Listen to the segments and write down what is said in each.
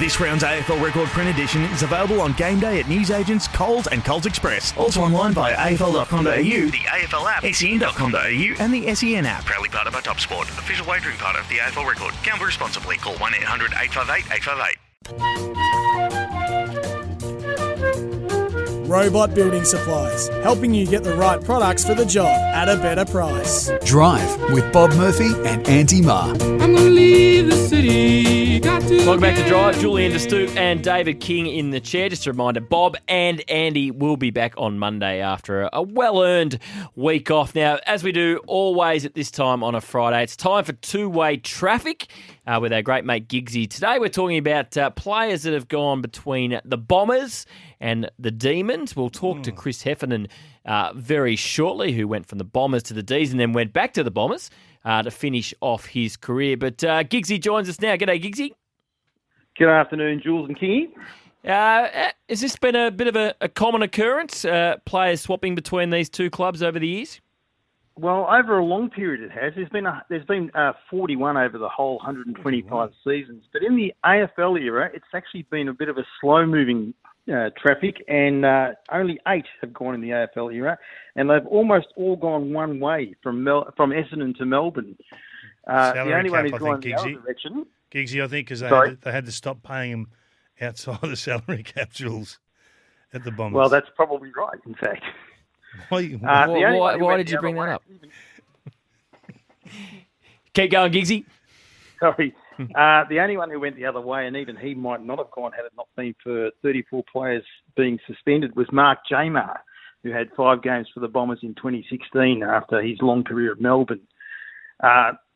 This round's AFL Record print edition is available on game day at newsagents, Coles and Coles Express. Also online via afl.com.au, the AFL app, sen.com.au and the SEN app. Proudly part of our Top Sport, official wagering part of the AFL Record. Gamble responsibly. Call 1-800-858-858. Robot Building Supplies, helping you get the right products for the job at a better price. Drive with Bob Murphy and Andy Marr. I'm gonna leave the city. Welcome back to Drive. Julian DeStoop and David King in the chair. Just a reminder, Bob and Andy will be back on Monday after a well-earned week off. Now, as we do always at this time on a Friday, it's time for two-way traffic with our great mate Giggsy. Today we're talking about players that have gone between the Bombers and the Demons. We'll talk to Chris Heffernan very shortly, who went from the Bombers to the D's and then went back to the Bombers to finish off his career. But Giggsy joins us now. G'day, Giggsy. Good afternoon, Jules and Kingy. Has this been a bit of a common occurrence, players swapping between these two clubs over the years? Well, over a long period it has. There's been 41 over the whole 125 seasons. But in the AFL era, it's actually been a bit of a slow-moving traffic, and only 8 have gone in the AFL era, and they've almost all gone one way from Essendon to Melbourne. The only one who's gone in the other direction... Giggsy, I think, because they had to stop paying him outside the salary cap, Jules, at the Bombers. Well, that's probably right, in fact. Why did you bring that up? Keep going, Giggsy. Sorry. The only one who went the other way, and even he might not have gone had it not been for 34 players being suspended, was Mark Jamar, who had 5 games for the Bombers in 2016 after his long career at Melbourne.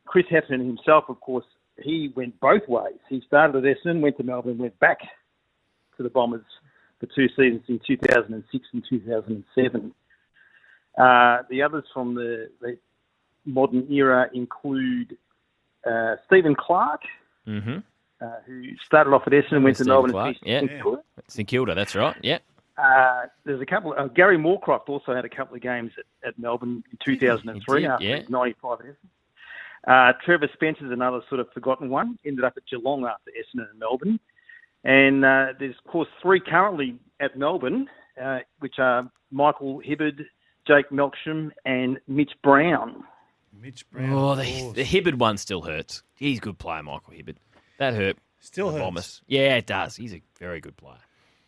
Chris Heffernan himself, of course, he went both ways. He started at Essendon, went to Melbourne, went back to the Bombers for 2 seasons in 2006 and 2007. The others from the modern era include Stephen Clark, who started off at Essendon, went to Melbourne and St Kilda. St Kilda, that's right, yeah. There's a couple. Gary Moorcroft also had a couple of games at Melbourne in 2003 after 95 at Essendon. Trevor Spencer's another sort of forgotten one. Ended up at Geelong after Essendon and Melbourne. And there's, of course, 3 currently at Melbourne, which are Michael Hibberd, Jake Melksham and Mitch Brown. Oh, the Hibberd one still hurts. He's a good player, Michael Hibberd. That hurt. Still hurts. Bombers. Yeah, it does. He's a very good player.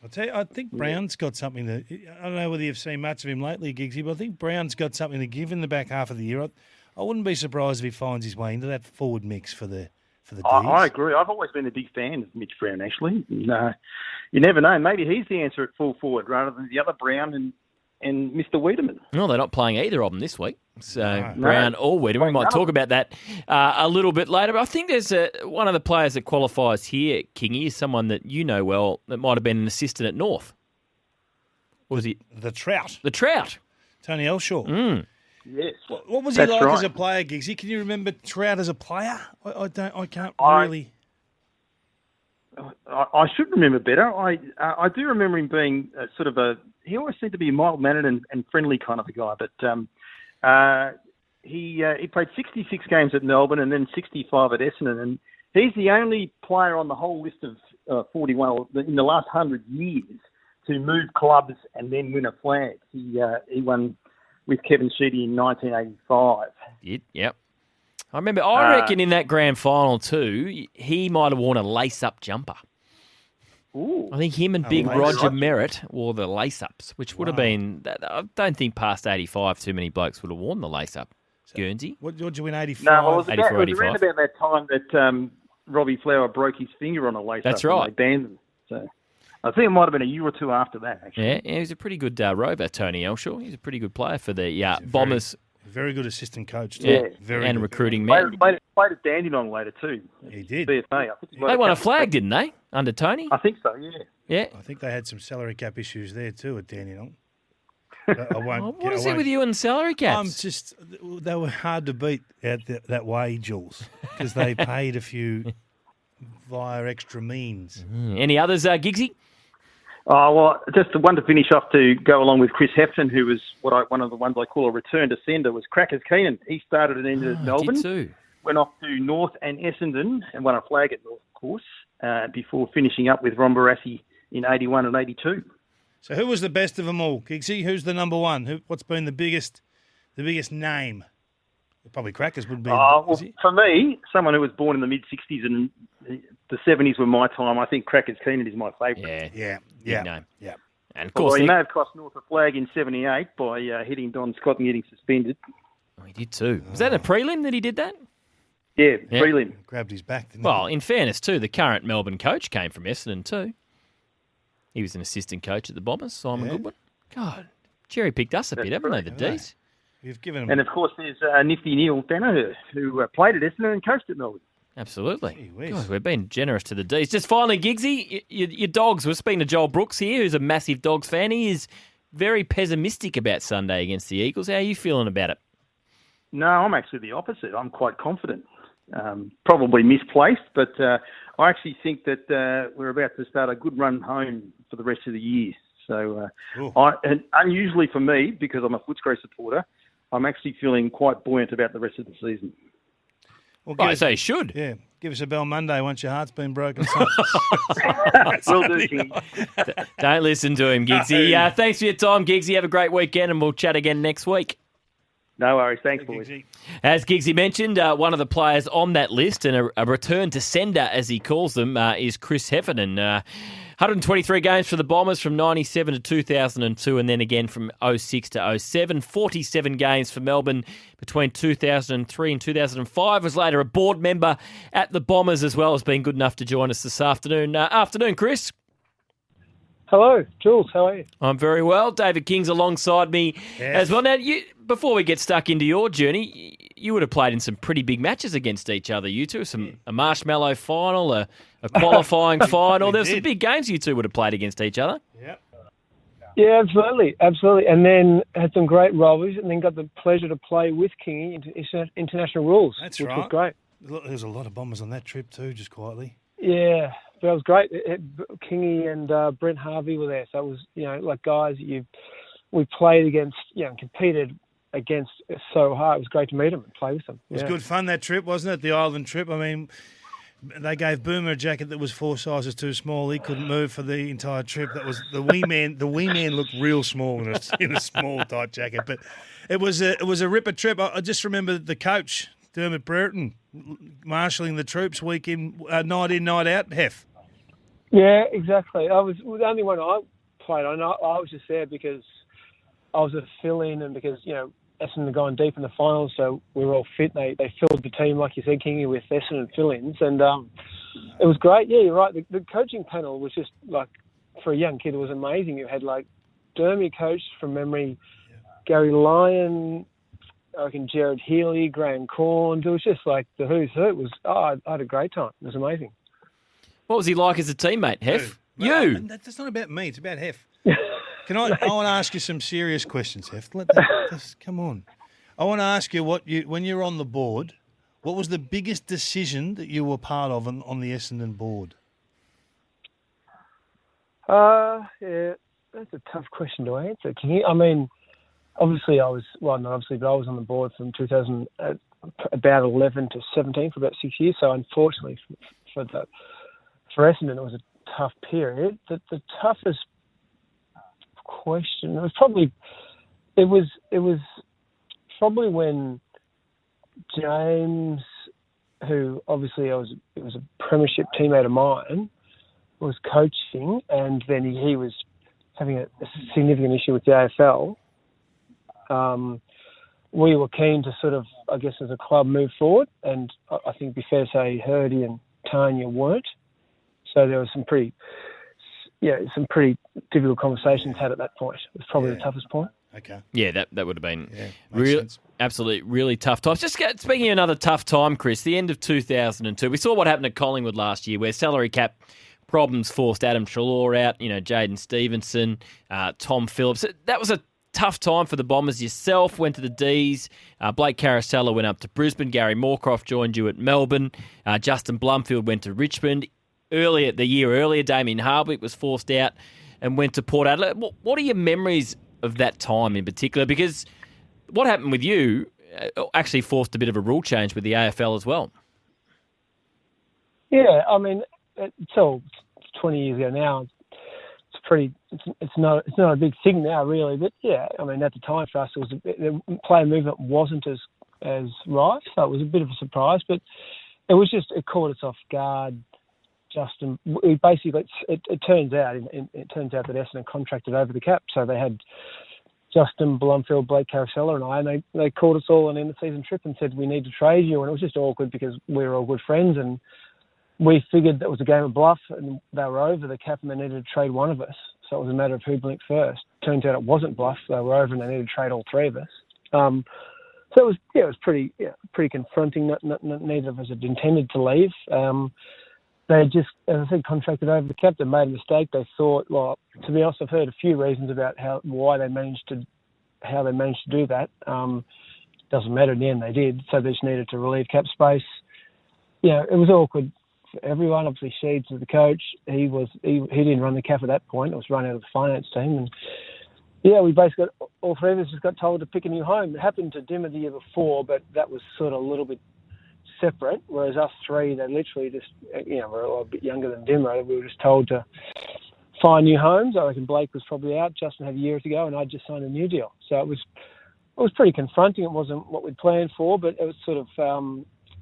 I'll tell you, I think Brown's got something that... I don't know whether you've seen much of him lately, Giggsy, but I think Brown's got something to give in the back half of the year. I wouldn't be surprised if he finds his way into that forward mix for the D's. I agree. I've always been a big fan of Mitch Brown, actually. And, you never know. Maybe he's the answer at full forward rather than the other Brown and Mr. Wiedemann. No, they're not playing either of them this week. So Brown or Wiedemann. We might talk about that a little bit later. But I think there's one of the players that qualifies here, Kingy, is someone that you know well that might have been an assistant at North. What was he? The Trout. The Trout. Tony Elshaw. Yes. What was he like as a player, Giggsy? Can you remember Trout as a player? I can't really. I should remember better. I do remember him being sort of he always seemed to be a mild-mannered and friendly kind of a guy. But he played 66 games at Melbourne and then 65 at Essendon, and he's the only player on the whole list of 41 in the last 100 years to move clubs and then win a flag. He won with Kevin Sheedy in 1985. Yep. I reckon in that grand final too, he might have worn a lace-up jumper. Ooh. I think him and Big Roger Merritt wore the lace-ups, which would have been... I don't think past 85 too many blokes would have worn the lace-up. Guernsey. What did you win, 85? No, it was 84, around about that time that Robbie Flower broke his finger on a lace-up. That's right. And they banned them. So I think it might have been a year or two after that, actually. Yeah, he was a pretty good rover, Tony Elshaw. He's a pretty good player for the Bombers. Very good assistant coach, too. Yeah, very and good. Recruiting man. Played at Dandenong later, too. He did. BFA. I think They won a flag, didn't they, under Tony? I think so, yeah. Yeah. I think they had some salary cap issues there, too, at Dandenong. What is it with you and salary caps? They were hard to beat out that way, Jules, because they paid a few via extra means. Any others, Giggsy? Oh, well, just one to finish off to go along with Chris Hefton, who was one of the ones I call a return to sender, was Crackers Keenan. He started and ended at Melbourne, Did too. went off to North and Essendon and won a flag at North, of course, before finishing up with Ron Barassi in 81 and 82. So who was the best of them all, Giggsy? Who's the number one? What's been the biggest name? Probably Crackers would be. For me, someone who was born in the mid-60s and the 70s were my time, I think Crackers Keenan is my favourite. Yeah. Big name. Yeah. And of course, he may have cost North a flag in 78 by hitting Don Scott and getting suspended. Oh, he did too. Was that a prelim that he did that? Yeah, prelim. Grabbed his back, didn't Well, he? in fairness too, the current Melbourne coach came from Essendon too. He was an assistant coach at the Bombers, Simon Goodwin. God, cherry picked us a bit, haven't they, the D's? You've given him... And, of course, there's nifty Neil Danaher, who played at Essendon and coached at Melbourne. Absolutely. God, we've been generous to the D's. Just finally, Giggsy, your Dogs. We're speaking to Joel Brooks here, who's a massive Dogs fan. He is very pessimistic about Sunday against the Eagles. How are you feeling about it? No, I'm actually the opposite. I'm quite confident. Probably misplaced, but I actually think that we're about to start a good run home for the rest of the year. So, and unusually for me, because I'm a Footscray supporter, I'm actually feeling quite buoyant about the rest of the season. Well, I say should. Yeah, give us a bell Monday once your heart's been broken. Will do, King. Don't listen to him, Giggsy. Thanks for your time, Giggsy. Have a great weekend, and we'll chat again next week. No worries. Thanks, boys. As Giggsy mentioned, one of the players on that list, and a return to sender, as he calls them, is Chris Heffernan. 123 games for the Bombers from 97 to 2002, and then again from 06 to 07. 47 games for Melbourne between 2003 and 2005. Was later a board member at the Bombers as well, as being good enough to join us this afternoon. Afternoon, Chris. Hello, Jules. How are you? I'm very well. David King's alongside me as well. Now, before we get stuck into your journey, you would have played in some pretty big matches against each other, you two. A marshmallow final, a qualifying final. There were some big games you two would have played against each other. Yeah, absolutely. And then had some great rivalries, and then got the pleasure to play with Kingy in international rules, which was great. There was a lot of Bombers on that trip too, just quietly. Yeah, that was great. Kingy and Brent Harvey were there, so it was like guys that we played against, competed against so hard. It was great to meet them and play with them. It was good fun, that trip, wasn't it? The island trip. I mean, they gave Boomer a jacket that was 4 sizes too small. He couldn't move for the entire trip. That was the wee man. The wee man looked real small in a small tight jacket. But it was a ripper trip. I just remember the coach, Dermot Brereton, marshalling the troops night in, night out. Hef. Yeah, exactly. I was the only one I played on. I was just there because I was a fill-in, and because Essendon had gone deep in the finals, so we were all fit. They filled the team, like you said, Kingy, with Essendon fill-ins, and it was great. Yeah, you're right. The coaching panel was just, like, for a young kid, it was amazing. You had, like, Dermy coached from memory, Gary Lyon, I reckon Jared Healy, Graham Corns. It was just like the who's who. I had a great time. It was amazing. What was he like as a teammate, Hef? You. That's not about me. It's about Hef. I want to ask you some serious questions, Hef. Come on. I want to ask you when you're on the board, what was the biggest decision that you were part of on the Essendon board? Yeah, that's a tough question to answer. I mean, obviously not obviously, but I was on the board from 2000, about 11 to 17 for about 6 years. So unfortunately for Essendon, it was a tough period. The toughest question it was probably when James, who obviously it was a premiership teammate of mine, was coaching, and then he was having a significant issue with the AFL. We were keen to sort of, I guess, as a club move forward, and I think it'd be fair to say Hurdy and Tanya weren't. So there was some pretty difficult conversations had at that point. It was probably the toughest point. Okay. Yeah, that would have been sense. Absolutely really tough times. Just speaking of another tough time, Chris, the end of 2002, we saw what happened at Collingwood last year, where salary cap problems forced Adam Treloar out, Jaden Stevenson, Tom Phillips. That was a tough time for the Bombers. Yourself went to the D's. Blake Caracella went up to Brisbane. Gary Moorcroft joined you at Melbourne. Justin Blumfield went to Richmond. The year earlier, Damien Hardwick was forced out and went to Port Adelaide. What are your memories of that time in particular? Because what happened with you actually forced a bit of a rule change with the AFL as well. Yeah, I mean, until 20 years ago now, it's not a big thing now really. But yeah, I mean at the time for us, the player movement wasn't as rife, so it was a bit of a surprise. But it was just it caught us off guard. Justin, we basically it turns out that Essendon contracted over the cap, so they had Justin Blumfield, Blake Carosella and I, and they called us all on an end-of-season trip and said, we need to trade you. And it was just awkward because we were all good friends and we figured that was a game of bluff and they were over the cap and they needed to trade one of us. So it was a matter of who blinked first. Turns out it wasn't bluff. They were over and they needed to trade all three of us. So it was pretty confronting. Neither of us had intended to leave. They just, as I said, contracted over the cap. They made a mistake. They thought, well, to be honest, I've heard a few reasons about how they managed to do that. Doesn't matter in the end, they did. So they just needed to relieve cap space. Yeah, it was awkward for everyone. Obviously, Sheeds was the coach. He didn't run the cap at that point. It was run out of the finance team. And yeah, we basically all three of us just got told to pick a new home. It happened to Dimmer the year before, but that was sort of a little bit separate, whereas us three, they literally just, we're a bit younger than Dimmer. We were just told to find new homes. I reckon Blake was probably out. Justin had a year to go, and I just signed a new deal. So it was pretty confronting. It wasn't what we'd planned for, but it was sort of,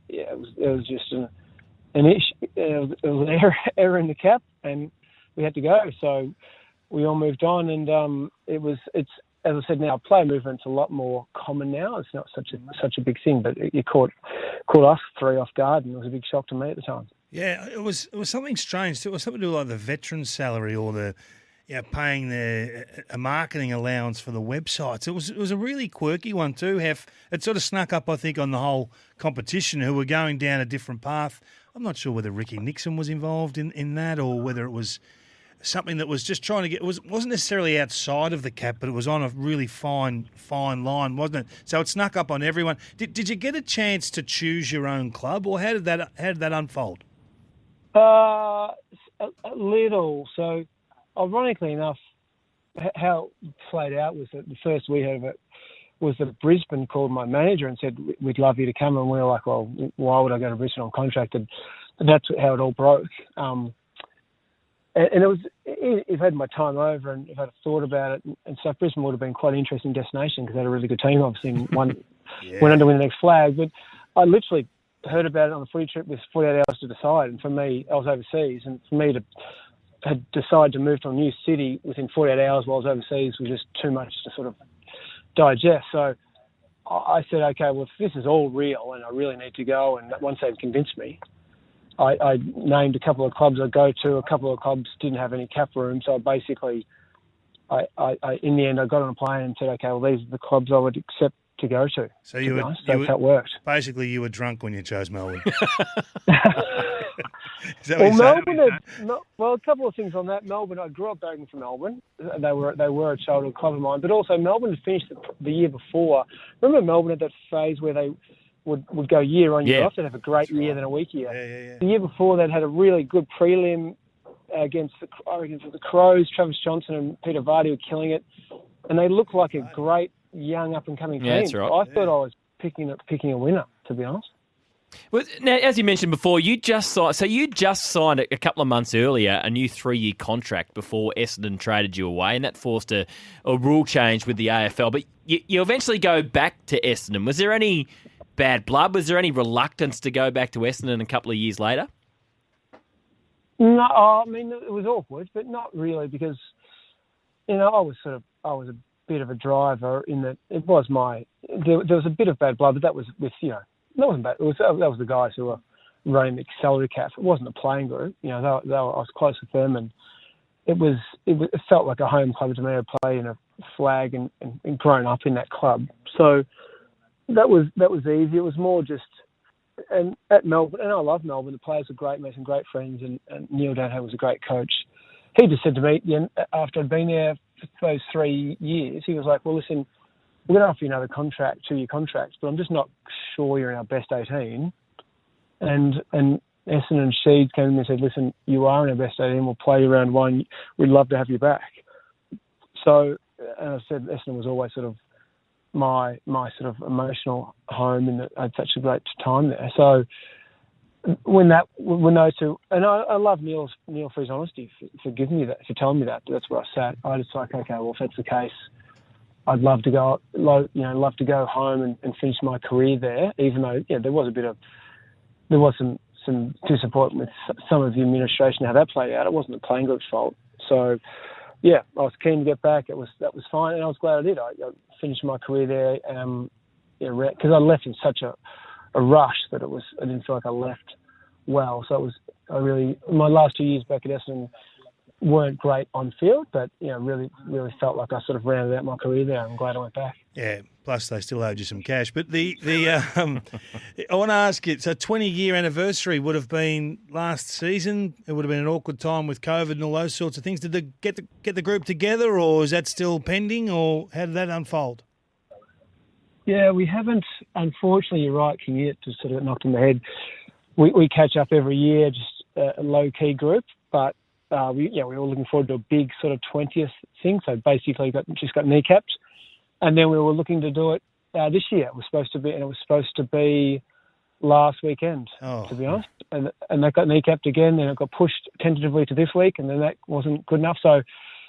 it was just an issue. It was an error in the cap, and we had to go. So we all moved on, and it's. As I said, now player movement's a lot more common now. It's not such a big thing, but it caught us three off guard, and it was a big shock to me at the time. Yeah, it was something strange. It was something to do with like the veteran salary or the paying a marketing allowance for the websites. It was a really quirky one too. It sort of snuck up, I think, on the whole competition who were going down a different path. I'm not sure whether Ricky Nixon was involved in that or whether it was something that was just trying to get, wasn't necessarily outside of the cap, but it was on a really fine line, wasn't it? So it snuck up on everyone. Did you get a chance to choose your own club, or how did that unfold? A little. So, ironically enough, how it played out was that the first we heard of it was that Brisbane called my manager and said, we'd love you to come, and we were like, well, why would I go to Brisbane on contract? And that's how it all broke. And it was, if I had my time over and if I'd thought about it, and so Brisbane would have been quite an interesting destination because they had a really good team, obviously, and went on to win the next flag. But I literally heard about it on the footy trip with 48 hours to decide. And for me, I was overseas, and for me to had decided to move to a new city within 48 hours while I was overseas was just too much to sort of digest. So I said, okay, well, if this is all real and I really need to go, and once they've convinced me, I named a couple of clubs I'd go to. A couple of clubs didn't have any cap room, so basically, I in the end, I got on a plane and said, okay, well, these are the clubs I would accept to go to. So that's how it worked. Basically, you were drunk when you chose Melbourne. Well, Melbourne. Well, a couple of things on that. Melbourne. I grew up going from Melbourne. They were a childhood club of mine, but also Melbourne had finished the year before. Remember Melbourne had that phase where they would go year on year off. They'd have a great year, then a weak year. Yeah. The year before, they'd had a really good prelim against the Crows. Travis Johnson and Peter Vardy were killing it, and they looked like a great young up-and-coming team. That's right. I thought I was picking a winner, to be honest. Well, now, as you mentioned before, you just signed a couple of months earlier a new 3-year contract before Essendon traded you away, and that forced a rule change with the AFL. But you eventually go back to Essendon. Was there any bad blood? Was there any reluctance to go back to Essendon a couple of years later? No, I mean, it was awkward, but not really, because I was a bit of a driver in that it was there was a bit of bad blood, but that was with that wasn't bad. That was the guys who were running the accelerator cap. It wasn't a playing group. I was close with them, and it felt like a home club to me. I played in a flag and grown up in that club, so that was easy. It was more just, and at Melbourne, and I love Melbourne. The players were great, made some great friends, and Neil Downhill was a great coach. He just said to me, after I'd been there for those 3 years, he was like, well, listen, we're going to offer you another 2-year contract, but I'm just not sure you're in our best 18. And Essendon and Sheeds came in and said, listen, you are in our best 18, we'll play you round one, we'd love to have you back. So, and I said, Essendon was always sort of my sort of emotional home, and I had such a great time there. So when those two, and I love Neil for his honesty, for giving me that, for telling me that. That's where I sat. I just like, okay, well, if that's the case, I'd love to go, love to go home and finish my career there. Even though, there was some disappointment with some of the administration how that played out. It wasn't the playing group's fault. So, I was keen to get back. That was fine, and I was glad I did. I finished my career there, because I left in such a rush that I didn't feel like I left well. So my last 2 years back at Essendon weren't great on field, but really felt like I sort of rounded out my career there. I'm glad I went back. Yeah, plus they still owed you some cash. But I want to ask you, so 20-year anniversary would have been last season. It would have been an awkward time with COVID and all those sorts of things. Did they get the group together, or is that still pending, or how did that unfold? Yeah, we haven't. Unfortunately, you're right, King. It just sort of knocked on the head. We catch up every year, just a low-key group, but we were looking forward to a big sort of 20th thing. So basically, just got kneecapped, and then we were looking to do it this year. It was supposed to be last weekend, to be honest, and that got kneecapped again. Then it got pushed tentatively to this week, and then that wasn't good enough. So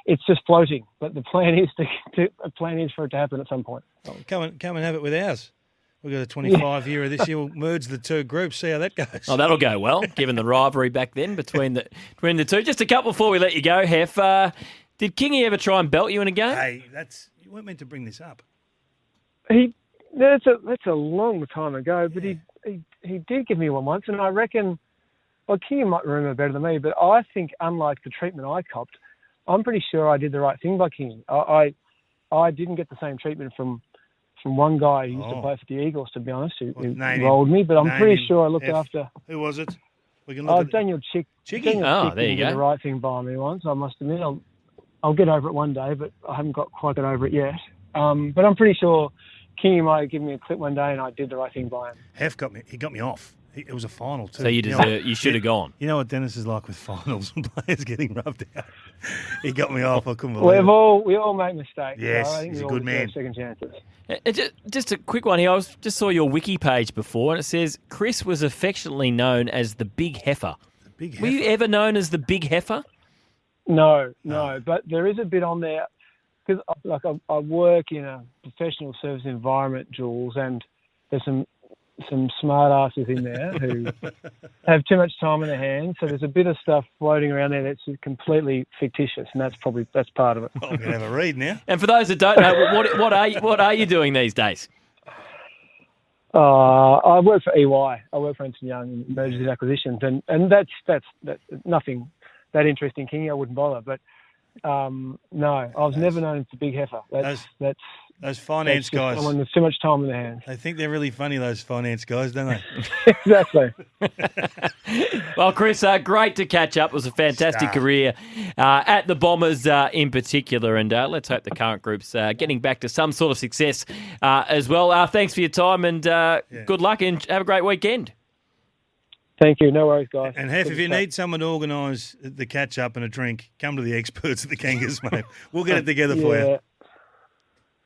it's just floating. But the plan is for it to happen at some point. Oh, come and have it with ours. We've got a 25-year of this year. We'll merge the two groups, see how that goes. Oh, that'll go well, given the rivalry back then between the two. Just a couple before we let you go, Hef. Did Kingy ever try and belt you in a game? Hey, you weren't meant to bring this up. That's a long time ago, but he did give me one once, and I reckon, well, Kingy might remember better than me, but I think unlike the treatment I copped, I'm pretty sure I did the right thing by Kingy. I didn't get the same treatment from one guy who used to play for the Eagles, to be honest, who rolled me. But I'm pretty sure I looked after. Who was it? We can look at Daniel Chick. Chicky? Daniel There you did go. the right thing by me once, I must admit. I'll get over it one day, but I haven't quite got over it yet. But I'm pretty sure Kingy might have given me a clip one day and I did the right thing by him. Hef got me off. It was a final too. So you should have gone. You know what Dennis is like with finals and players getting rubbed out. He got me off. I couldn't believe it. We all make mistakes. Yes, I think he's we a all good man. deserve second chances. Just a quick one here. I just saw your wiki page before, and it says Chris was affectionately known as the Big Heifer. The Big Heifer. Were you ever known as the Big Heifer? No, but there is a bit on there because I work in a professional service environment, Jules, and there's some smart asses in there who have too much time on their hands. So there's a bit of stuff floating around there that's completely fictitious, and that's part of it. I'm going to have a read now. And for those that don't know, what are you doing these days? I work for EY. I work for Ernst & Young in mergers and acquisitions, and that's nothing that interesting, Kingy. I wouldn't bother. But no, I was never known as the Big Heifer. Those finance guys. Someone with too much time in their hands. They think they're really funny, those finance guys, don't they? Exactly. Well, Chris, great to catch up. It was a fantastic career at the Bombers in particular, and let's hope the current group's getting back to some sort of success as well. Thanks for your time, and good luck, and have a great weekend. Thank you. No worries, guys. And Hef, if you need someone to organise the catch-up and a drink, come to the experts at the Kangas, mate. We'll get it together for you.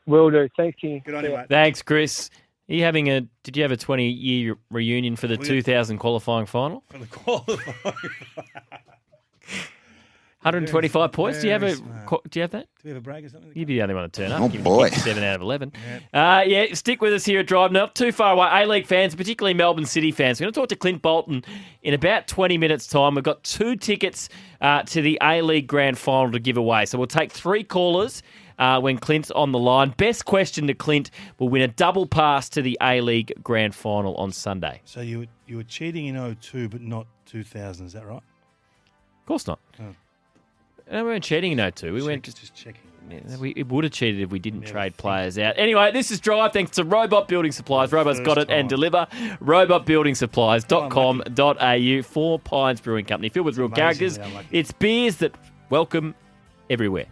Will do. Thank you. Good on you, mate. Thanks, Chris. Did you have a 20-year reunion for the 2000 qualifying final? For the qualifying 125 points. Do you have that? Do we have a break or something? You'd be the only one to turn up. Oh, Give boy. 7 out of 11. Stick with us here at Drive. Not too far away. A-League fans, particularly Melbourne City fans. We're going to talk to Clint Bolton in about 20 minutes' time. We've got 2 tickets to the A-League Grand Final to give away. So we'll take 3 callers when Clint's on the line. Best question to Clint will win a double pass to the A-League Grand Final on Sunday. So you were cheating in 2002, but not 2000, is that right? Of course not. Oh. No, we weren't cheating in 2002. We went just checking. We would have cheated if we didn't trade players out. Anyway, this is Drive thanks to Robot Building Supplies. Robot's got it and deliver. robotbuildingsupplies.com.au. 4 Pines Brewing Company, filled with real characters. It's beers that welcome everywhere.